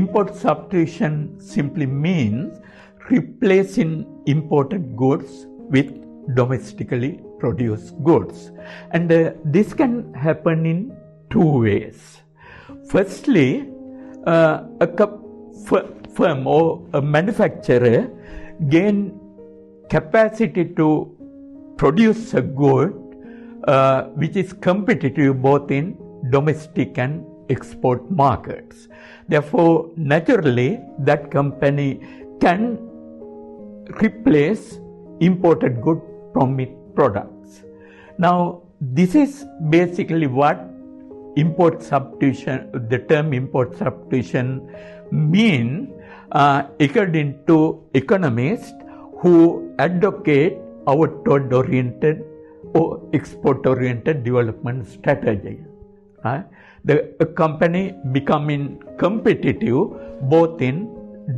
import substitution simply means replacing imported goods with domestically produced goods. And this can happen in two ways. Firstly, a firm or a manufacturer gain capacity to produce a good which is competitive both in domestic and export markets. Therefore, naturally, that company can replace imported goods from its products. Now, this is basically what import substitution, the term import substitution mean according to economists who advocate outward-oriented or export-oriented development strategy. The company becoming competitive both in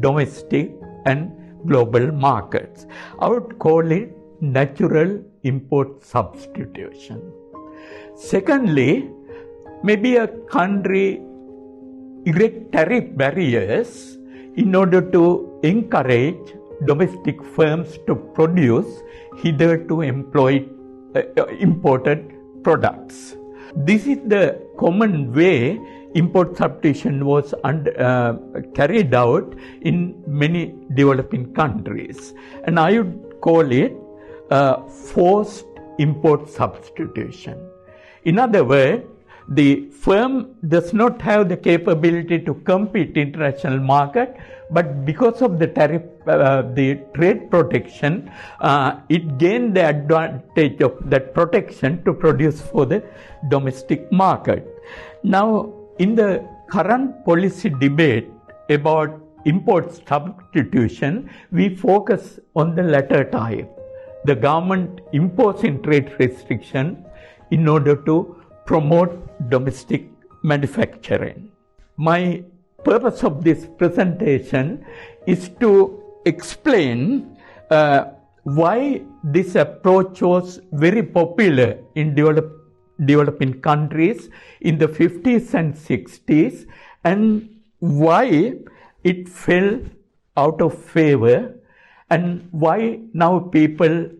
domestic and global markets. I would call it natural import substitution. Secondly, maybe a country erect tariff barriers in order to encourage domestic firms to produce hitherto imported products. This is the common way import substitution was carried out in many developing countries. And I would call it forced import substitution. In other words, the firm does not have the capability to compete in international market, but because of the tariff, the trade protection, it gained the advantage of that protection to produce for the domestic market. Now, in the current policy debate about import substitution, we focus on the latter type. The government imposing trade restriction in order to promote domestic manufacturing. My purpose of this presentation is to explain why this approach was very popular in developing countries in the 50s and 60s and why it fell out of favor and why now people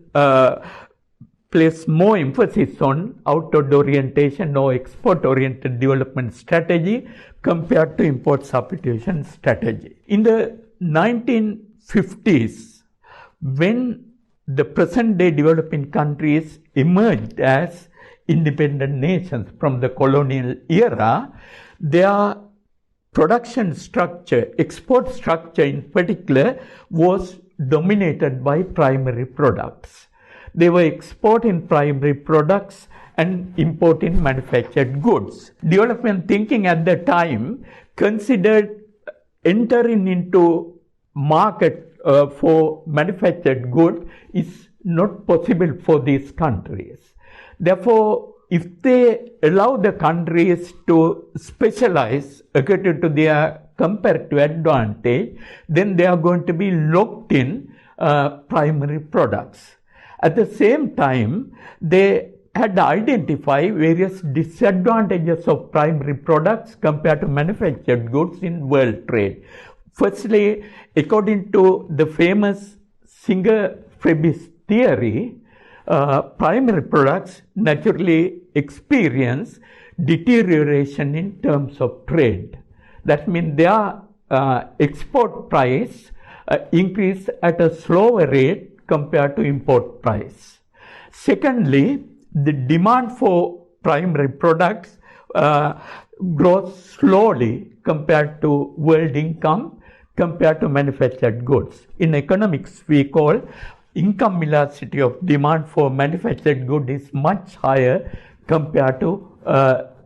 place more emphasis on outward orientation or export-oriented development strategy compared to import substitution strategy. In the 1950s, when the present-day developing countries emerged as independent nations from the colonial era, their production structure, export structure in particular, was dominated by primary products. They were exporting primary products and importing manufactured goods. Development thinking at the time considered entering into market for manufactured goods is not possible for these countries. Therefore, if they allow the countries to specialize according to their comparative advantage, then they are going to be locked in primary products. At the same time, they had identified various disadvantages of primary products compared to manufactured goods in world trade. Firstly, according to the famous Singer-Frebis theory, primary products naturally experience deterioration in terms of trade. That means their export price increase at a slower rate compared to import price. Secondly, the demand for primary products grows slowly compared to world income, compared to manufactured goods. In economics, we call income elasticity of demand for manufactured goods is much higher compared to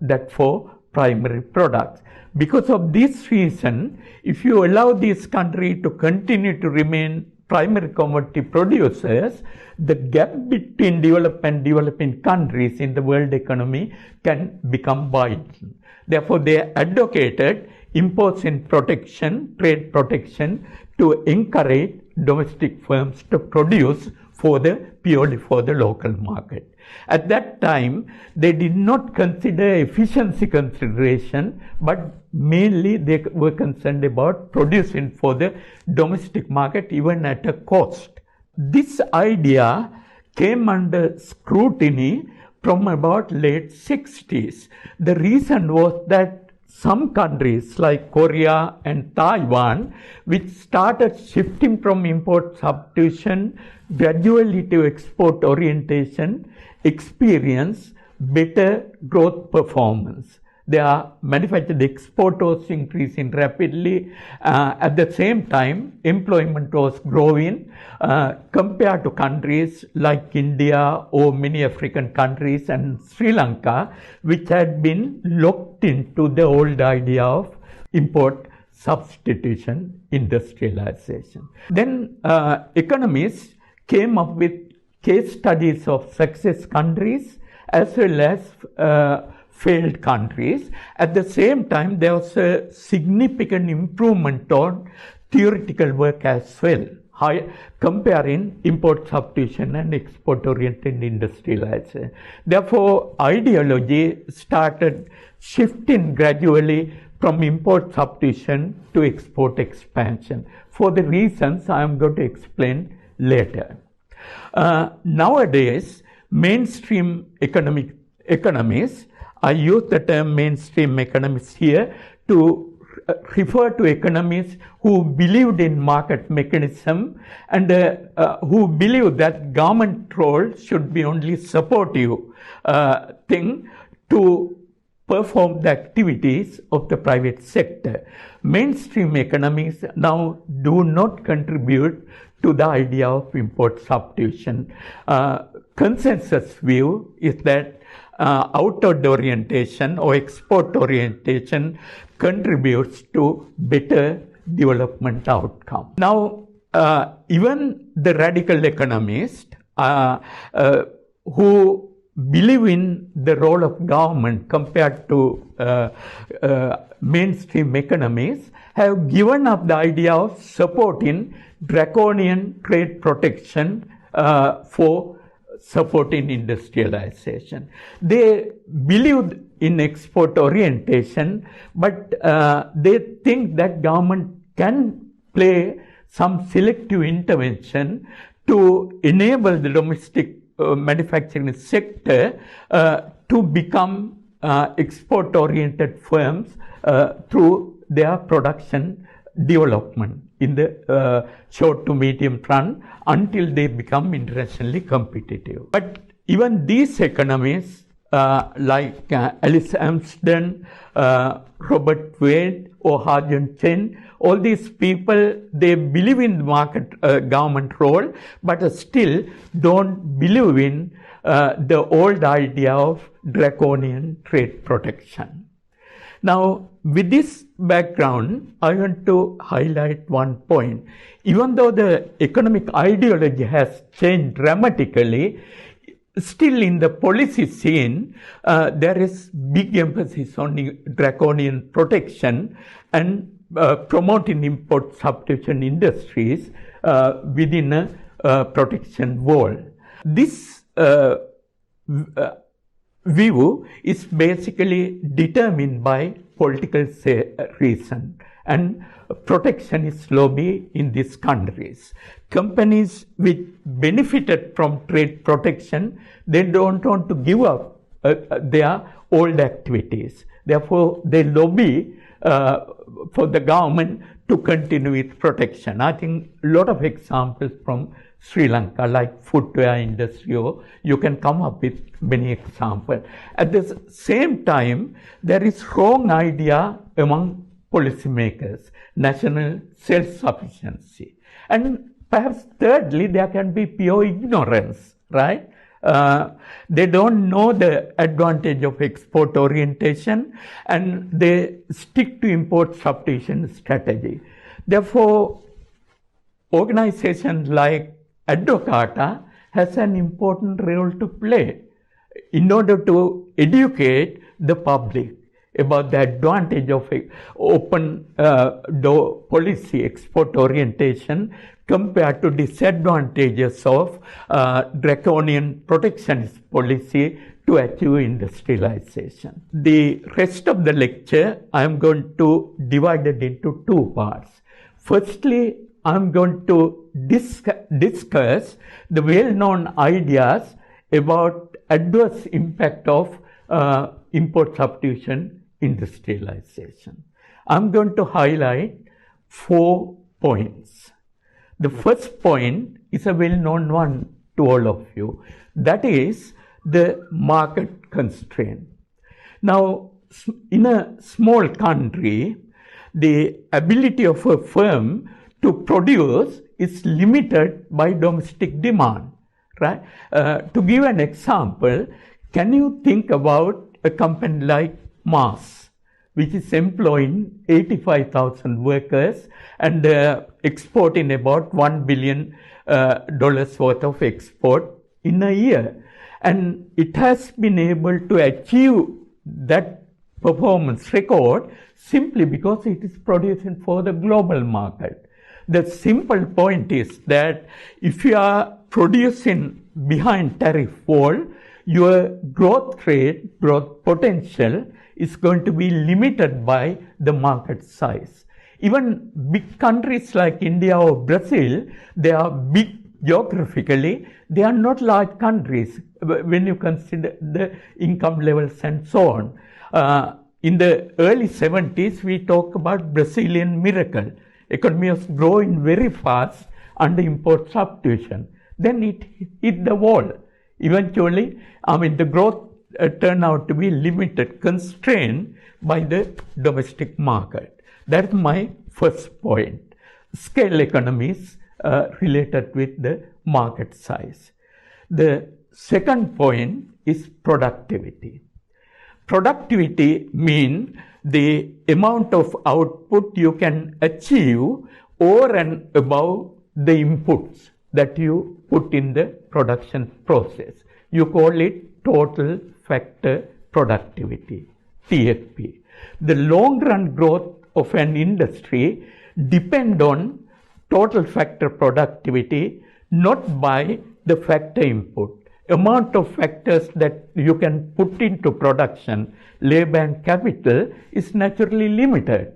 that for primary products. Because of this reason, if you allow this country to continue to remain primary commodity producers, the gap between developed and developing countries in the world economy can become wide. Therefore, they advocated imposing protection, trade protection, to encourage domestic firms to produce purely for the local market. At that time, they did not consider efficiency consideration, but mainly they were concerned about producing for the domestic market even at a cost. This idea came under scrutiny from about late 60s. The reason was that some countries like Korea and Taiwan, which started shifting from import substitution gradually to export orientation, experience better growth performance. Their manufactured export was increasing rapidly. At the same time, employment was growing compared to countries like India or many African countries and Sri Lanka, which had been locked into the old idea of import substitution industrialization. Then economists came up with case studies of success countries as well as failed countries. At the same time, there was a significant improvement on theoretical work as well, comparing import substitution and export-oriented industrialization. Therefore, ideology started shifting gradually from import substitution to export expansion for the reasons I am going to explain later. Nowadays, mainstream economists, I use the term mainstream economists here to refer to economists who believed in market mechanism and who believe that government role should be only supportive thing to perform the activities of the private sector. Mainstream economists now do not contribute to the idea of import substitution. Consensus view is that outward orientation or export orientation contributes to better development outcome. Now, even the radical economists who believe in the role of government compared to mainstream economists have given up the idea of supporting draconian trade protection for supporting industrialization. They believe in export orientation, but they think that government can play some selective intervention to enable the domestic manufacturing sector to become export-oriented firms through their production development in the short to medium run until they become internationally competitive. But even these economists like Alice Amsden, Robert Wade or Harjun Chen, all these people, they believe in the market government role, but still don't believe in the old idea of draconian trade protection. Now, with this background, I want to highlight one point. Even though the economic ideology has changed dramatically, still in the policy scene, there is big emphasis on draconian protection and promoting import substitution industries within a protection wall. This view is basically determined by political reason, and protectionist lobby in these countries. Companies which benefited from trade protection, they don't want to give up their old activities. Therefore, they lobby for the government to continue with protection. I think a lot of examples from Sri Lanka, like footwear industry, you can come up with many examples. At the same time, there is wrong idea among policymakers, national self-sufficiency. And perhaps thirdly, there can be pure ignorance, right? They don't know the advantage of export orientation and they stick to import substitution strategy. Therefore, organizations like Advocata has an important role to play in order to educate the public about the advantage of open door policy, export orientation, compared to disadvantages of draconian protectionist policy to achieve industrialization. The rest of the lecture I am going to divide it into two parts. Firstly, I am going to discuss the well-known ideas about adverse impact of import substitution industrialization. I am going to highlight 4 points. The first point is a well-known one to all of you. That is the market constraint. Now, in a small country, the ability of a firm to produce is limited by domestic demand, right? To give an example, can you think about a company like Mars, which is employing 85,000 workers and exporting about $1 billion worth of export in a year. And it has been able to achieve that performance record simply because it is producing for the global market. The simple point is that if you are producing behind tariff wall, your growth rate, growth potential is going to be limited by the market size. Even big countries like India or Brazil, they are big geographically, they are not large countries when you consider the income levels and so on. In the early 70s, we talk about Brazilian miracle. Economy was growing very fast under import substitution. Then it hit the wall. Eventually, the growth turned out to be limited, constrained by the domestic market. That's my first point. Scale economies related with the market size. The second point is productivity. Productivity means the amount of output you can achieve over and above the inputs that you put in the production process. You call it total factor productivity, TFP. The long run growth of an industry depends on total factor productivity, not by the factor input. Amount of factors that you can put into production, labor and capital, is naturally limited.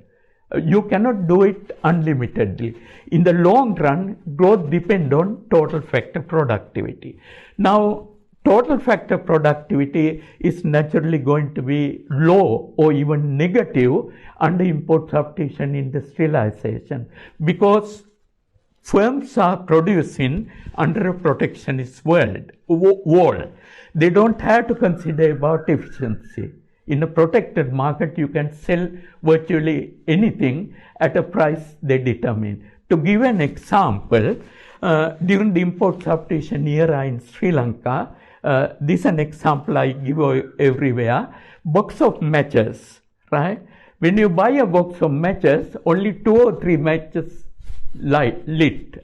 You cannot do it unlimitedly. In the long run, growth depends on total factor productivity. Now, total factor productivity is naturally going to be low or even negative under import substitution industrialization, because firms are producing under a protectionist wall. They don't have to consider about efficiency. In a protected market, you can sell virtually anything at a price they determine. To give an example, during the import substitution era in Sri Lanka, this is an example I give everywhere, box of matches, right? When you buy a box of matches, only 2 or 3 matches lit,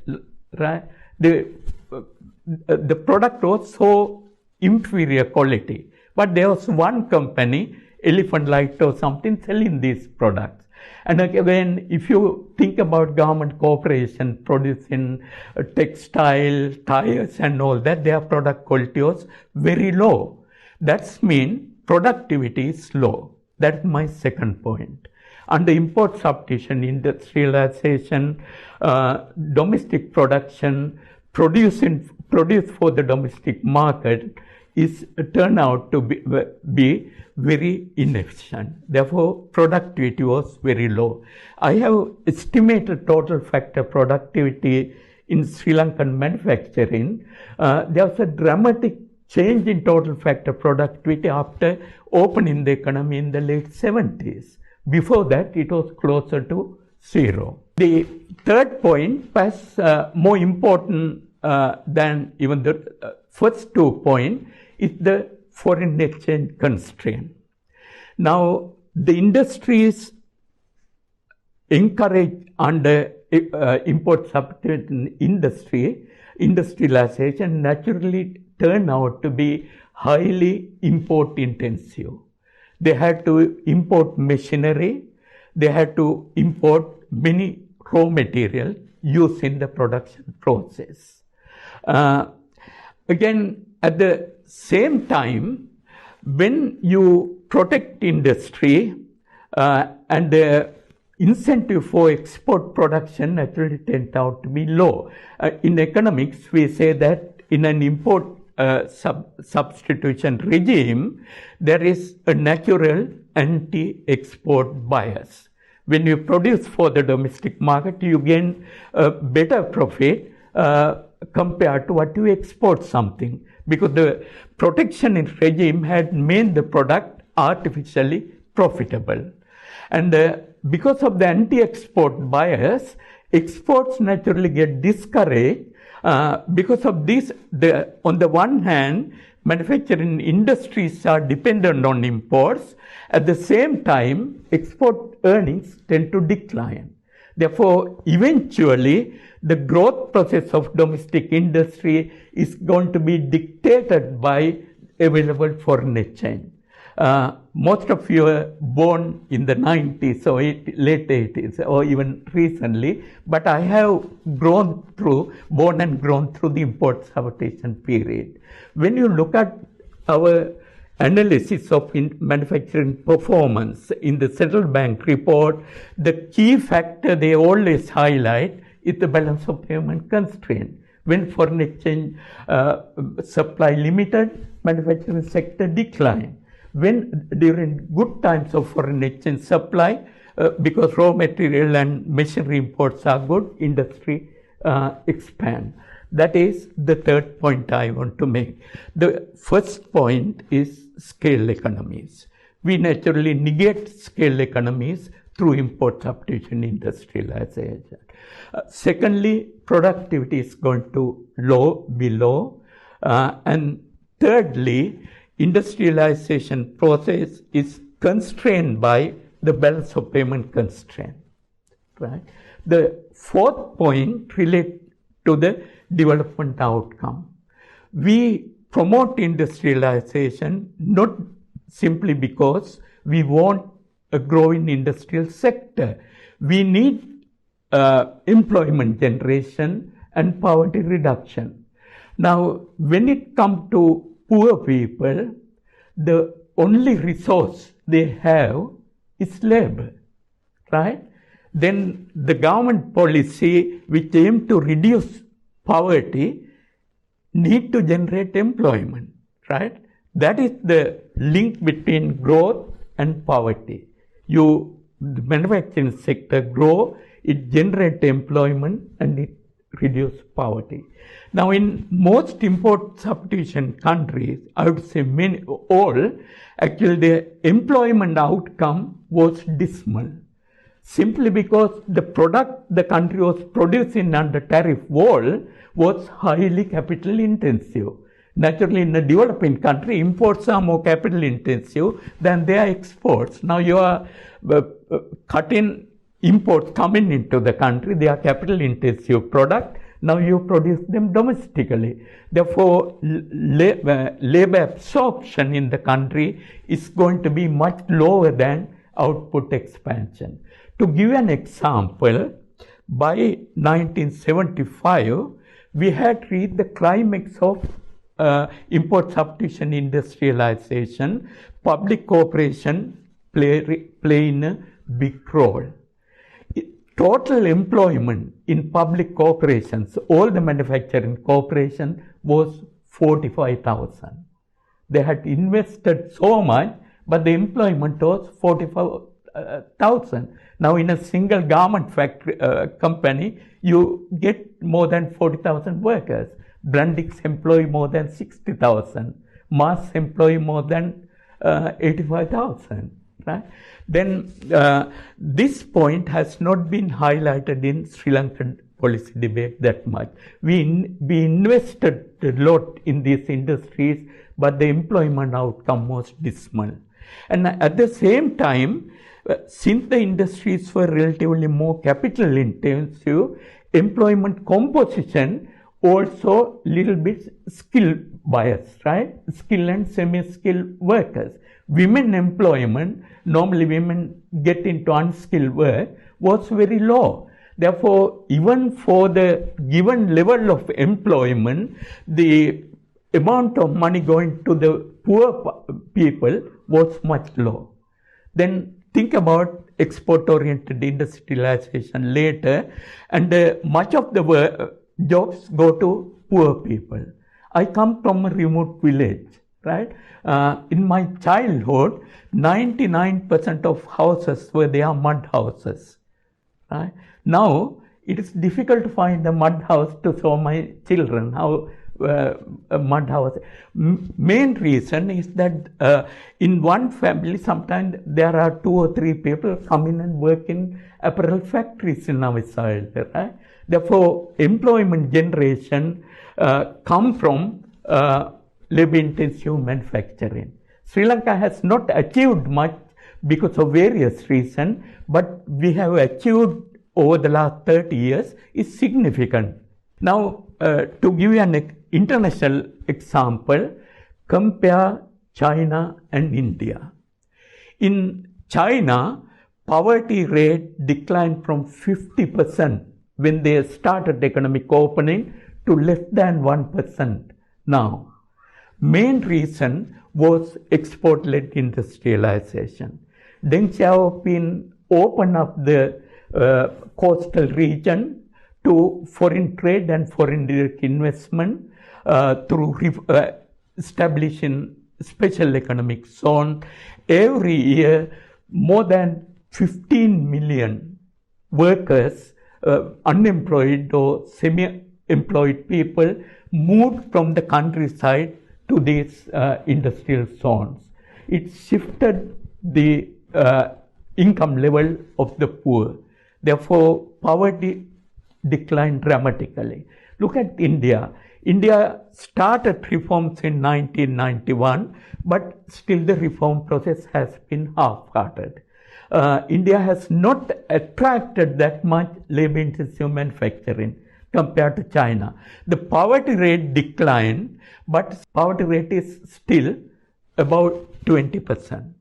right? The product was so inferior quality, but there was one company, Elephant Light or something, selling these products. And again, if you think about government corporation producing textile, tires and all that, their product quality was very low. That means productivity is low. That's my second point. Under import substitution industrialization, domestic production, produced for the domestic market is turned out to be very inefficient. Therefore, productivity was very low. I have estimated total factor productivity in Sri Lankan manufacturing. There was a dramatic change in total factor productivity after opening the economy in the late 70s. Before that, it was closer to zero. The third point, perhaps more important than even the first 2 points, is the foreign exchange constraint. Now, the industries encouraged under import substitution industrialization naturally turn out to be highly import intensive. They had to import machinery, they had to import many raw material, used in the production process. Again, at the same time, when you protect industry and the incentive for export production naturally tend out to be low. In economics, we say that in an import substitution regime, there is a natural anti-export bias. When you produce for the domestic market, you gain a better profit compared to what you export something, because the protection regime had made the product artificially profitable. And because of the anti-export bias, exports naturally get discouraged. Because of this, on the one hand, manufacturing industries are dependent on imports. At the same time, export earnings tend to decline. Therefore, eventually, the growth process of domestic industry is going to be dictated by available foreign exchange. Most of you are born in the 90s or late 80s or even recently, but I have born and grown through the import substitution period. When you look at our analysis of manufacturing performance in the Central Bank report, the key factor they always highlight is the balance of payment constraint. When foreign exchange supply limited, manufacturing sector decline. When during good times of foreign exchange supply, because raw material and machinery imports are good, industry expand. That is the third point I want to make. The first point is scale economies. We naturally negate scale economies through import substitution industrialization. Secondly, productivity is going to be low. And thirdly, industrialization process is constrained by the balance of payment constraint. Right? The fourth point relates to the development outcome. We promote industrialization not simply because we want a growing industrial sector. We need employment generation and poverty reduction. Now, when it comes to poor people, the only resource they have is labor, right? Then the government policy which aim to reduce poverty need to generate employment, right? That is the link between growth and poverty. The manufacturing sector grow, it generates employment and it reduces poverty. Now, in most import substitution countries, I would say actually the employment outcome was dismal. Simply because the product the country was producing under tariff wall was highly capital intensive. Naturally, in a developing country, imports are more capital intensive than their exports. Now you are cutting imports coming into the country, they are capital intensive product. Now you produce them domestically. Therefore, labor absorption in the country is going to be much lower than output expansion. To give an example, by 1975, we had reached the climax of import substitution industrialization. Public cooperation playing a big role. Total employment in public corporations, all the manufacturing corporation, was 45,000. They had invested so much, but the employment was 45,000. Now, in a single garment factory company, you get more than 40,000 workers. Brandix employ more than 60,000. Mars employ more than 85,000. Right? Then this point has not been highlighted in Sri Lankan policy debate that much. We invested a lot in these industries, but the employment outcome was dismal. And at the same time, since the industries were relatively more capital intensive, employment composition also little bit skill bias, right? Skill and semi-skilled workers. Women employment, normally women get into unskilled work, was very low. Therefore, even for the given level of employment, the amount of money going to the poor people was much low. Then think about export-oriented industrialization later, and much of the jobs go to poor people. I come from a remote village, right? In my childhood, 99% of houses were there mud houses. Right? Now, it is difficult to find a mud house to show my children how a mud house. Main reason is that in one family, sometimes there are 2 or 3 people come in and work in apparel factories in our soil. Right? Therefore, employment generation come from labor-intensive manufacturing. Sri Lanka has not achieved much because of various reasons, but we have achieved over the last 30 years is significant. Now, to give you an international example, compare China and India. In China, poverty rate declined from 50% when they started economic opening to less than 1% now. Main reason was export-led industrialization. Deng Xiaoping opened up the coastal region to foreign trade and foreign direct investment through establishing special economic zone. Every year, more than 15 million workers, unemployed or semi-employed people, moved from the countryside to these industrial zones. It shifted the income level of the poor. Therefore, poverty declined dramatically. Look at India. India started reforms in 1991, but still the reform process has been half-hearted. India has not attracted that much labor-intensive manufacturing compared to China. The poverty rate declined, but poverty rate is still about 20%.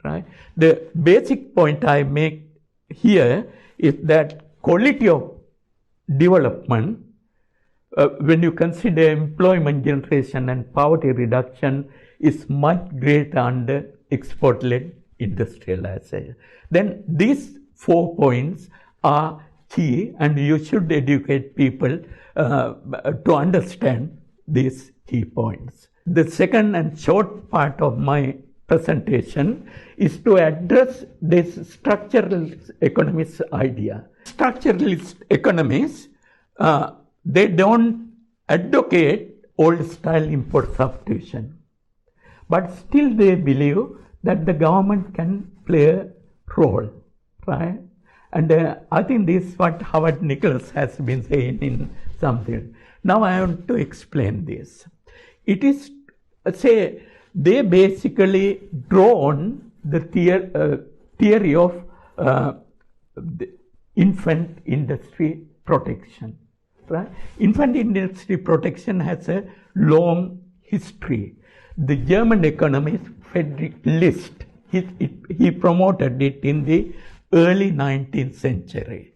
Right? The basic point I make here is that quality of development, when you consider employment generation and poverty reduction, is much greater under export-led industrialization. Then these 4 points are key, and you should educate people to understand these key points. The second and short part of my presentation is to address this structuralist economist idea. Structuralist economists, they don't advocate old-style import substitution, but still they believe that the government can play a role, right? And I think this is what Howard Nichols has been saying in something. Now I want to explain this. It is, say, they basically drawn the theory of the infant industry protection. Right? Infant industry protection has a long history. The German economist Friedrich List, he promoted it in the early 19th century.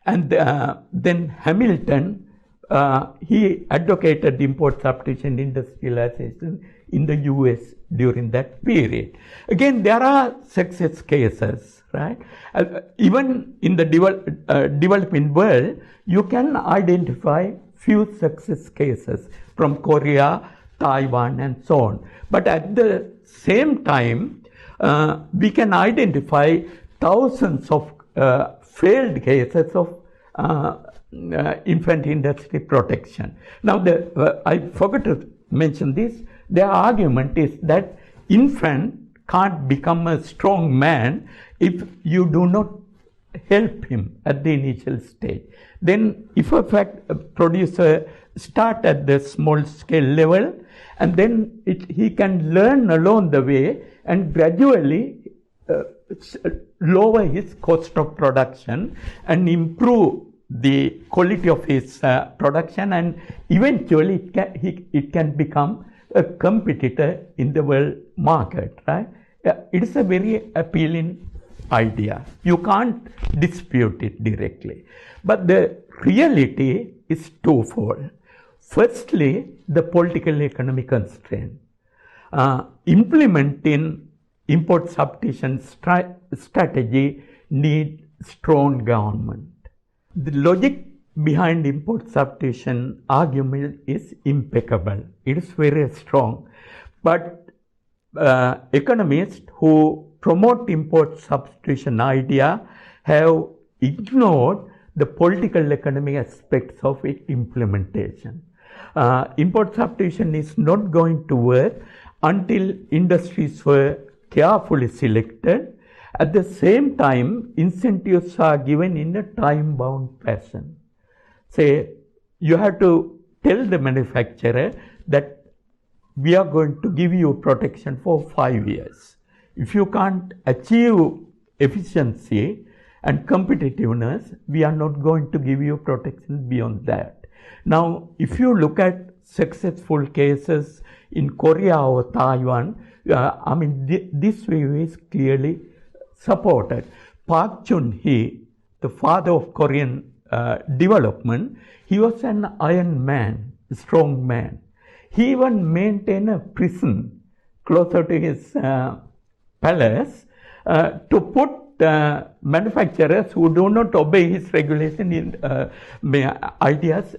And then Hamilton, he advocated import substitution industrialization in the US during that period. Again, there are success cases, right? Even in the developing world, you can identify few success cases from Korea, Taiwan, and so on. But at the same time, we can identify thousands of failed cases of infant industry protection. Now, I forgot to mention this. Their argument is that infant can't become a strong man if you do not help him at the initial stage. Then, if a producer start at the small scale level, and then he can learn along the way and gradually lower his cost of production and improve the quality of his production, and eventually it can become a competitor in the world market, right? It is a very appealing idea. You can't dispute it directly. But the reality is twofold. Firstly, the political economic constraint. Implementing import substitution strategy need strong government. The logic behind import substitution argument is impeccable. It is very strong. But economists who promote import substitution idea have ignored the political economic aspects of its implementation. Import substitution is not going to work until industries were carefully selected. At the same time, incentives are given in a time-bound fashion. Say, you have to tell the manufacturer that we are going to give you protection for 5 years. If you can't achieve efficiency and competitiveness, we are not going to give you protection beyond that. Now, if you look at successful cases in Korea or Taiwan, this view is clearly supported. Park Chun-hee, the father of Korean development, he was an iron man, a strong man. He even maintained a prison closer to his palace to put manufacturers who do not obey his regulation ideas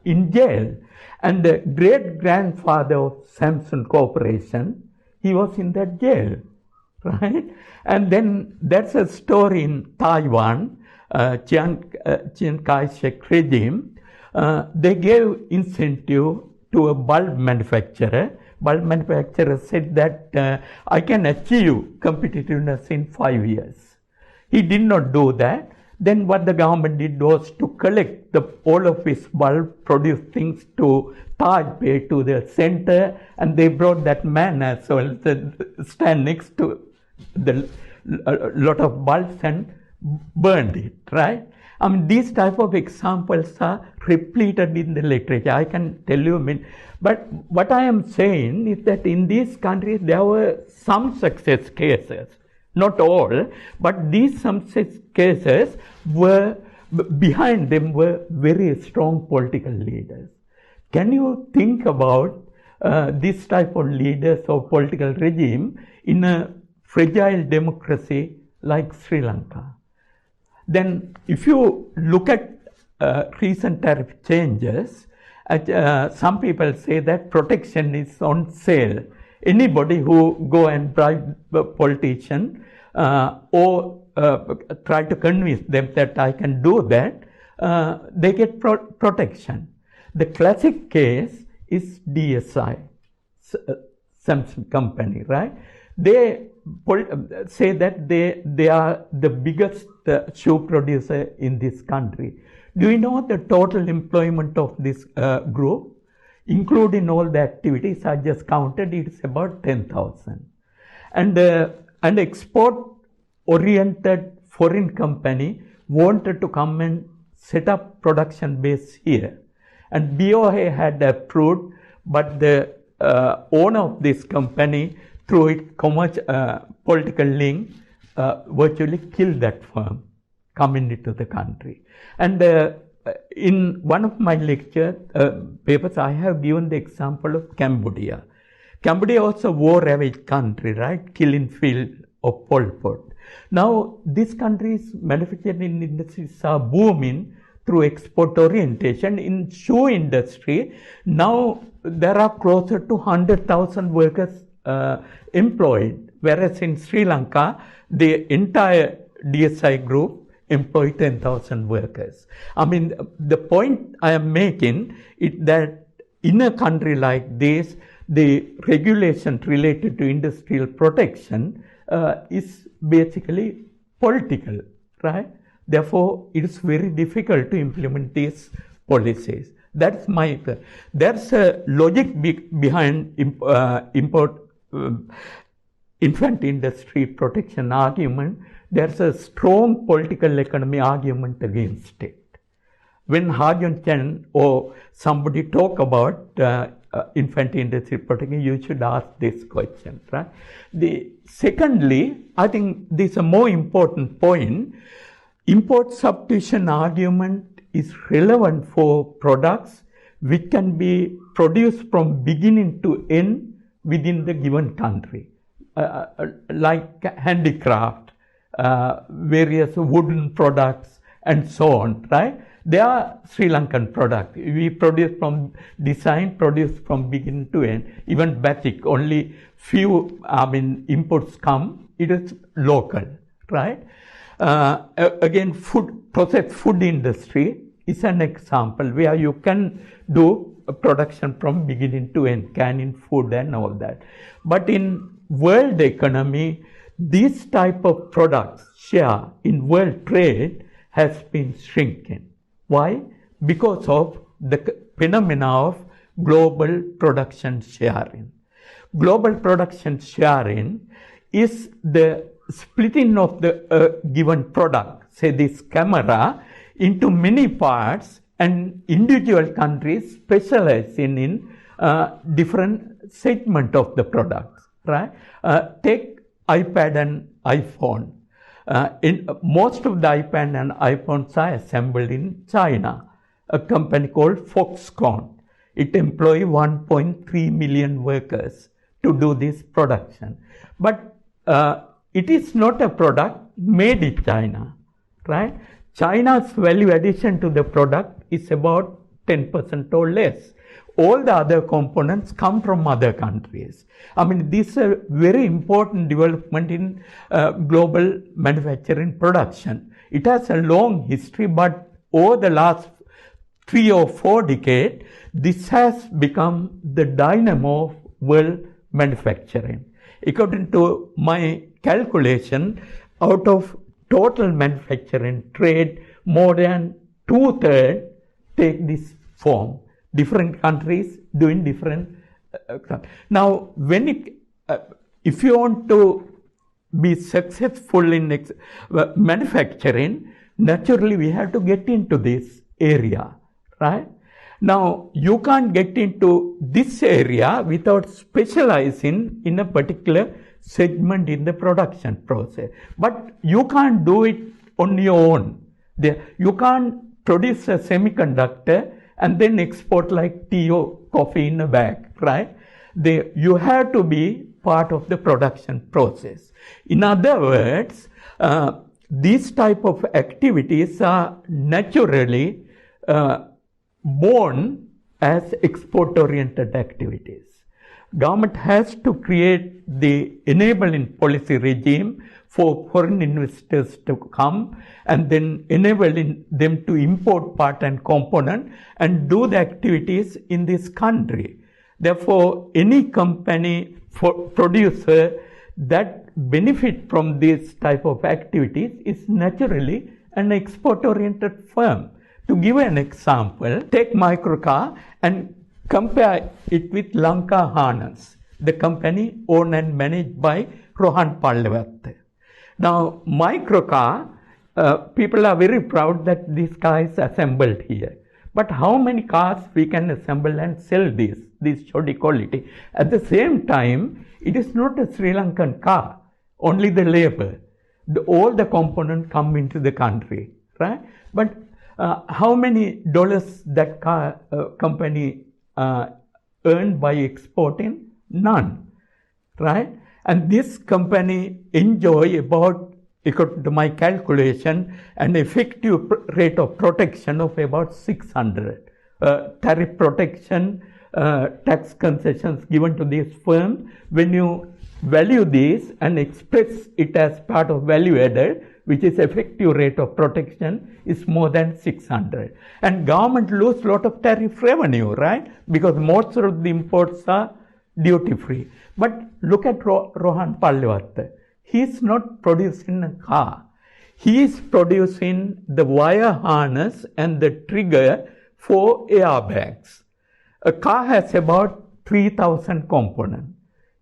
in jail. And the great-grandfather of Samsung Corporation, he was in that jail, right? And then there's a story in Taiwan, Chiang Kai-shek regime. They gave incentive to a bulb manufacturer. Bulb manufacturer said that I can achieve competitiveness in 5 years. He did not do that. Then what the government did was to collect all of his bulb produced things to Taipei, to the center, and they brought that man as well to stand next to the lot of bulbs and burned it, right? These type of examples are repleted in the literature. I can tell you, but what I am saying is that in these countries there were some success cases, not all, but these success cases were, behind them were very strong political leaders. Can you think about this type of leaders or political regime in a fragile democracy like Sri Lanka? Then if you look at recent tariff changes, some people say that protection is on sale. Anybody who go and bribe a politician or try to convince them that I can do that, they get protection. The classic case is DSI, Samsung company, right? They say that they are the biggest shoe producer in this country. Do you know the total employment of this group? Including all the activities I just counted, it's about 10,000. And an export-oriented foreign company wanted to come and set up production base here. And BOA had approved, but the owner of this company, through its political link, virtually killed that firm coming into the country. And in one of my lecture papers, I have given the example of Cambodia. Cambodia was a war-ravaged country, right? Killing field of Pol Pot. Now, this country's manufacturing industries are booming through export orientation. In shoe industry, now there are closer to 100,000 workers employed, whereas in Sri Lanka, the entire DSI group employ 10,000 workers. The point I am making is that in a country like this, the regulation related to industrial protection is basically political, right? Therefore, it is very difficult to implement these policies. That's my. There's a logic behind infant industry protection argument. There's a strong political economy argument against it. When Ha Jun Chen or somebody talk about infant industry protection, you should ask this question, right? Secondly, I think this is a more important point. Import substitution argument is relevant for products which can be produced from beginning to end within the given country, like handicraft, various wooden products, and so on, right? They are Sri Lankan products. We produce from design, produce from beginning to end. Even batik, only few, imports come. It is local, right? Again, processed food industry is an example where you can do a production from beginning to end, canning food and all that. But in world economy, this type of products share in world trade has been shrinking. Why? Because of the phenomena of global production sharing. Global production sharing is the splitting of the given product, say this camera, into many parts, and individual countries specializing in different segment of the product, right? Take iPad and iPhone. Most of the iPad and iPhones are assembled in China, a company called Foxconn. It employs 1.3 million workers to do this production. But it is not a product made in China, right? China's value addition to the product is about 10% or less. All the other components come from other countries. This is a very important development in global manufacturing production. It has a long history, but over the last 3 or 4 decades, this has become the dynamo of world manufacturing. According to my calculation, out of total manufacturing trade, more than 2/3 take this form. Different countries doing different. Now, if you want to be successful in manufacturing, naturally we have to get into this area, right? Now, you can't get into this area without specializing in a particular segment in the production process. But you can't do it on your own. You can't produce a semiconductor and then export like tea or coffee in a bag, right? You have to be part of the production process. In other words, these type of activities are naturally born as export-oriented activities. Government has to create the enabling policy regime for foreign investors to come and then enabling them to import part and component and do the activities in this country. Therefore, any company producer that benefit from this type of activities is naturally an export-oriented firm. To give an example, take microcar and compare it with Lanka Harness, the company owned and managed by Rohan Pallavath. Now, microcar, people are very proud that this car is assembled here. But how many cars we can assemble and sell this shoddy quality? At the same time, it is not a Sri Lankan car, only the labor. All the components come into the country, right? But how many dollars that car company earned by exporting? None, right? And this company enjoy about, according to my calculation, an effective rate of protection of about 600. Tariff protection, tax concessions given to these firms. When you value this and express it as part of value added, which is effective rate of protection, is more than 600. And government lose a lot of tariff revenue, right? Because most of the imports are duty free. But look at Rohan Pallavath. He is not producing a car. He is producing the wire harness and the trigger for airbags. A car has about 3,000 components.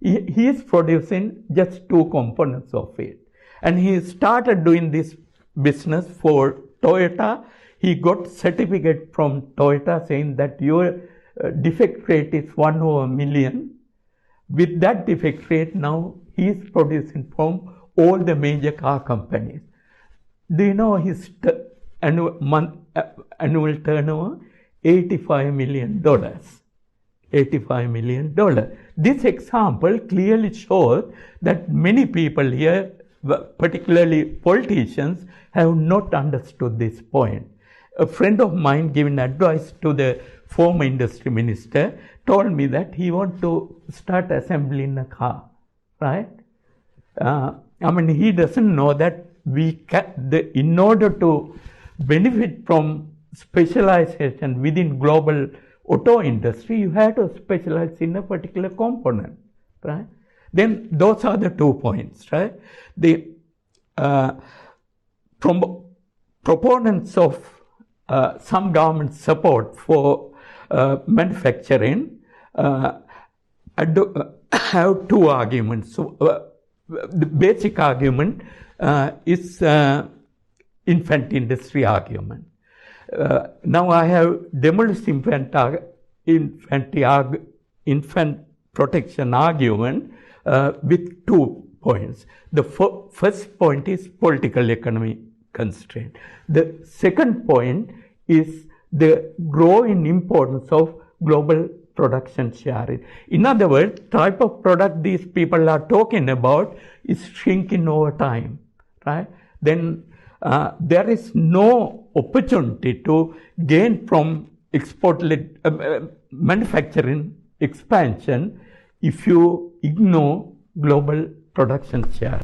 He is producing just 2 components of it. And he started doing this business for Toyota. He got certificate from Toyota saying that your defect rate is 1/1,000,000. With that defect rate, now he is producing from all the major car companies. Do you know his annual turnover? $85 million. $85 million. This example clearly shows that many people here, particularly politicians, have not understood this point. A friend of mine giving advice to the former industry minister told me that he wants to start assembling a car, right? He doesn't know that in order to benefit from specialization within global auto industry, you have to specialize in a particular component, right? Then those are the 2 points, right? The proponents of some government support for manufacturing have 2 arguments. So, the basic argument is infant industry argument. Now I have demolished infant protection argument with 2 points. The first point is political economy constraint. The second point is the growing importance of global production sharing. In other words, type of product these people are talking about is shrinking over time, right? Then there is no opportunity to gain from export-led manufacturing expansion if you ignore global production share.